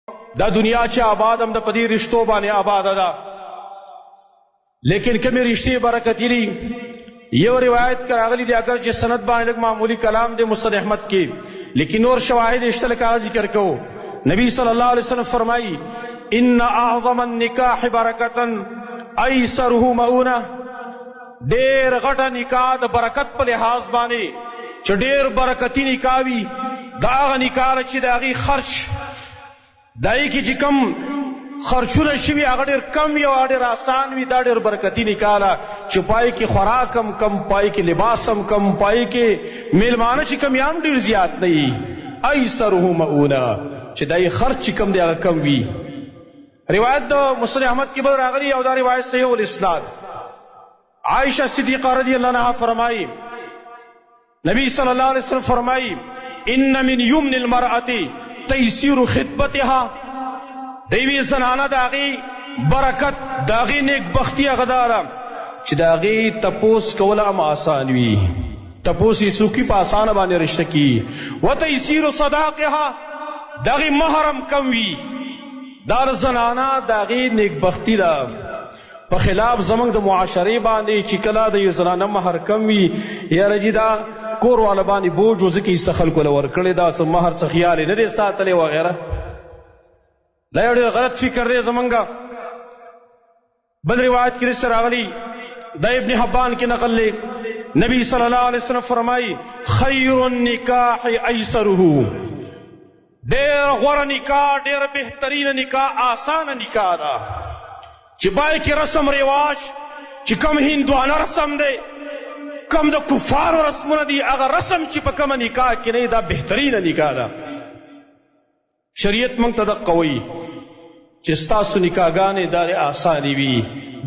دا دنیا چې آباد هم د په دې رشتو باندې آباده ده، لیکن کمی رشتے برکتی لی. یہ روایت کر راغلی دی اگر جس سند باندې لگ معمولی کلام دے مسند احمد کی، لیکن اور شواہد اشتل کا ذکر کو. نبی صلی اللہ علیہ وسلم فرمائی ان اعظم النکاح برکتا ایسرہ مؤونہ، دیر غٹا نکاح دا برکت پا لحاظ بانے چا دیر برکتی نکاوی دا آغا نکاح چی دا آغی خرچ دائی کی چی کم خرچونه شوی هغه ډېر کم وي او هغه ډېر آسان وي، دا ډېر برکتي نکاح چې پای کې خوراک هم کم، پای کې لباس هم کم، پای کې میلمانه چې کم یان ډېر زیات نه وي. ایسره مؤونه چې دای خرچ چې کم دی هغه کم وي. روایت د مسند احمد کې به راغلی او دا روایت صحیح الاسناد. عائشہ صدیقہ رضی اللہ عنہا فرمائی نبی صلی اللہ علیہ وسلم فرمائی ان من یمن المرأة تیسیر خطبتها، دیوی زنانه داغی برکت داغی نیک بختی اغدارا چی داغی تپوس کولا ام آسان وی، تپوسی سوکی پا آسان بانے رشتہ کی. و تیسیر صداقها داغی محرم کم وی، دار زنانه داغی نیک بختی دا پا خلاف زمانگ دا معاشرے بانے چی کلا دا یو زنانه محر کم وی یا رجی دا کور والا بانے بوجو زکی سخل کو لور کردے دا سو محر سخیالی ندے ساتلے وغیرہ. دا یو ډېر غلط فکر دی زمونږ. بل روایت کې رسل راغلی دا ابن حبان کې نقل لی نبی صلی اللہ علیہ وسلم فرمائی خیر النکاح ایسره، ډېر غوره نکاح ډېر بهترین نکاح آسان نکاح دا چې پای کې رسم رواج چې کم هندوانه رسم دی کم د کفارو رسمونه دي هغه رسم چې په کومه نکاح کې نه دا بهترین نکاح دا. شریعت منگ تدقوی چی ستاسو نکاحگانی داری آسانی وی،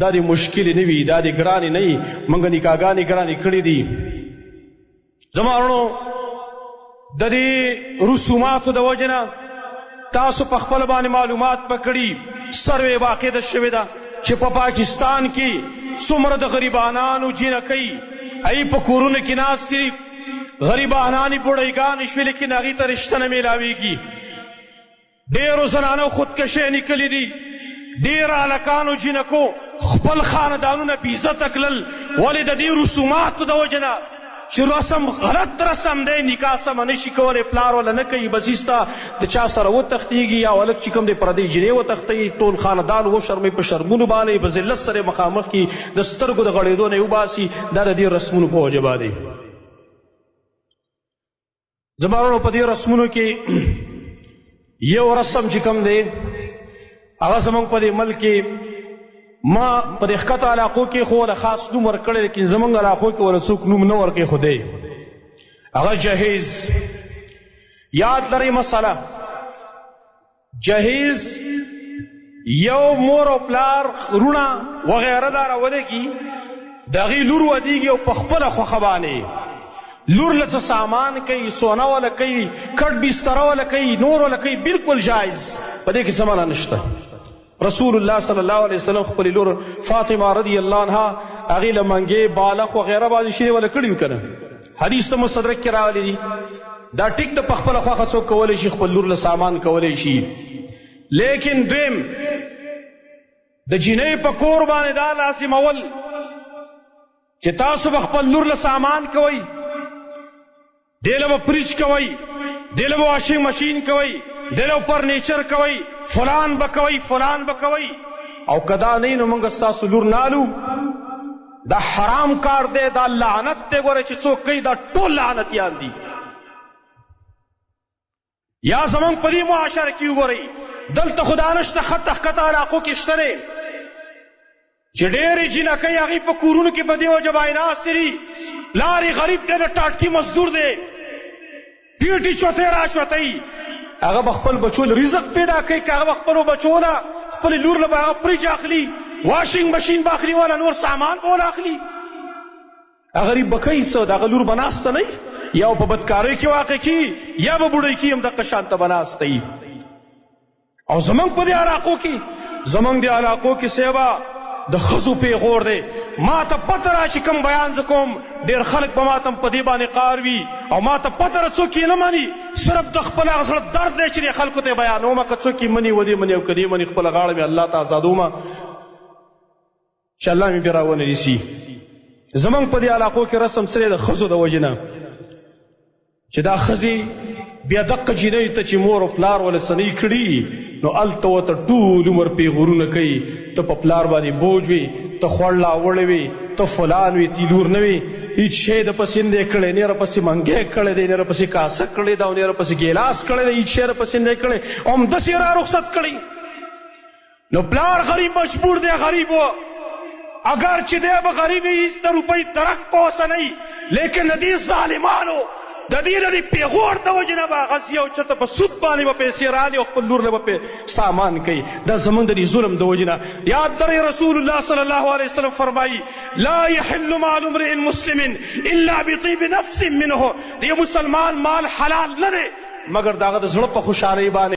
داری مشکلی نوی، داری گرانی نئی، منگ نکاحگانی گرانی کردی دی. زمانو داری رسوماتو دا وجنا تاسو پخپل بانی معلومات پکڑی سروے واقع دا شوی دا چی پا پاکستان کی سمرد غریبانانو جنکی ای پا کورون کی ناس تی غریبانانی بڑیگان شوی لیکن اغی تا رشتہ نمیلاوی کی. ډیرو زنانو خودکشي نکلی دي، ډیر هلکانو جنکو خپل خاندانونه بې عزته کړل، ولې د دې رسوماتو د وجې نه چې رسم غلط رسم دی، نکاح سمه نشي کولی، پلار وله نه کوي، بس ایسته د چا سره وتښتېږي یا هلک چې کوم دی پردۍ جنۍ وتښتوي، ټول خاندان وشرموي، په شرمونو باندې په ذلت سره مخامخ کي، د سترګو د غړېدو نه یې وباسي. دا د دې رسمونو په وجه باندې. زما وروڼو په دې رسمونو کې یو رسم چې کم دی هغه زمونږ په دې ملک کې ما په دې ښکته علاقو کې خو وله خاص نوم ورکړی، لیکن زمونږ علاقو کې وله څوک نوم نه ورکوي خو دی هغه جهیز. یاد لرئ مسله جهیز یو مور او پلار رونه وغیره دا راولېږي، د هغې لور ودیږي او په خپله خوښه باندې لور لڅ سامان کوي، سونا ولا کوي، کټ بستر ولا کوي، نور ولا کوي، بالکل جائز، په دې کې څه معنا نشته. رسول الله صلی الله علیه وسلم خپل لور فاطمه رضی الله عنها هغې له منګې بالغ وغیره باندې شی ولا کړي وي کنه، حدیث ته مستدرک کې راغلی دي. دا ټیک د په خپله خوښه څوک کولی شي خپل لور له سامان کولی شي، لیکن دویم د جینۍ په کور باندې دا لازمول چې تاسو به خپل لور له سامان کوئ، دیلو با پریچ کوئی، دیلو با واشنگ مشین کوئی، دیلو فرنیچر کوئی، فلان بکوئی فلان بکوئی، او کدا نہیں نو منگا ستاسو لور نالو، دا حرام کار دے، دا لعنت دے گورے چی څوک کئی دا ټول لعنتیان دی. یا زمان پدی معاشر کیو گوری دلتا خدا نشتا خط احکتا علاقو کشترے چی ډیری جنکی اغی پا کورونو کی پدی و جب آئینا سری لاری غریب دے دا ٹاٹکی مزدور دے پیٹی چوتے را چوتی اغا بخپل بچول رزق پیدا کئی که اغا بخپلو بچولا خپل لور لبا اغا پریج اخلی، واشنگ مشین باخلی والا نور سامان بول اخلی، غریب بکئی سو دا اغا لور بناستا نئی، یا پا بدکاری کی واقع کی یا با بوڑی کی ہم دا قشانتا بناستا. او زمان پا دی علاقوں کی زمان دی علاقوں کی سیبا د ښځو پیغور دی. ما ته پته را چې کوم بیان زه کوم ډېر خلک به ما ته په دې باندې قار وي او ما ته پته را څوک یې نه مني. صرف د خپل هغه زړه درد دی چې دې خلکو ته یې بیانومه. که څوک یې مني ودې مني او که دې مني خپله غاړه مې الله ته ازادومه چې الله مې بیا راونه نیسي. زمونږ په دې علاقو کې رسم څه دی د ښځو د وجې نه چې دا ښځې بیا دقه جینۍ ته چې مور او پلار وله سنۍ کړي نو هلته ورته ټول عمر پیغورونه کوي. ته په پلار باندې بوج وي، ته خوړ لاوړی وي، ته فلان وي، تیلور نه وي، هېڅ شی د پسې نه دی کړی، نه یې راپسې منګی کړی دی، نه یې راپسې کاسه کړې ده او نه یې راپسې ګیلاس کړی دی، هېڅ شی راپسې نه دی کړی او همداسې یې را رخصت کړی. نو پلار غریب مجبور دی، غریب و اگر چې دی به غریب وي هېڅ د روپۍ درک په وسه نه وي، لیکن د دې ظالمانو د دې د پیغور د وجې نه به هغسې یو چېرته په سود باندې به پیسې رالي او خپل لور له به سامان کوي. دا زمونږ د دې ظلم د وجې نه. یاد لرئ رسول الله صلی الله علیه وسلم فرمایي لا یحل مال امرئ مسلم الا بطیب نفس منه. د یو مسلمان مال حلال نه دی مګر د هغه د زړه په خوشحالۍ باندې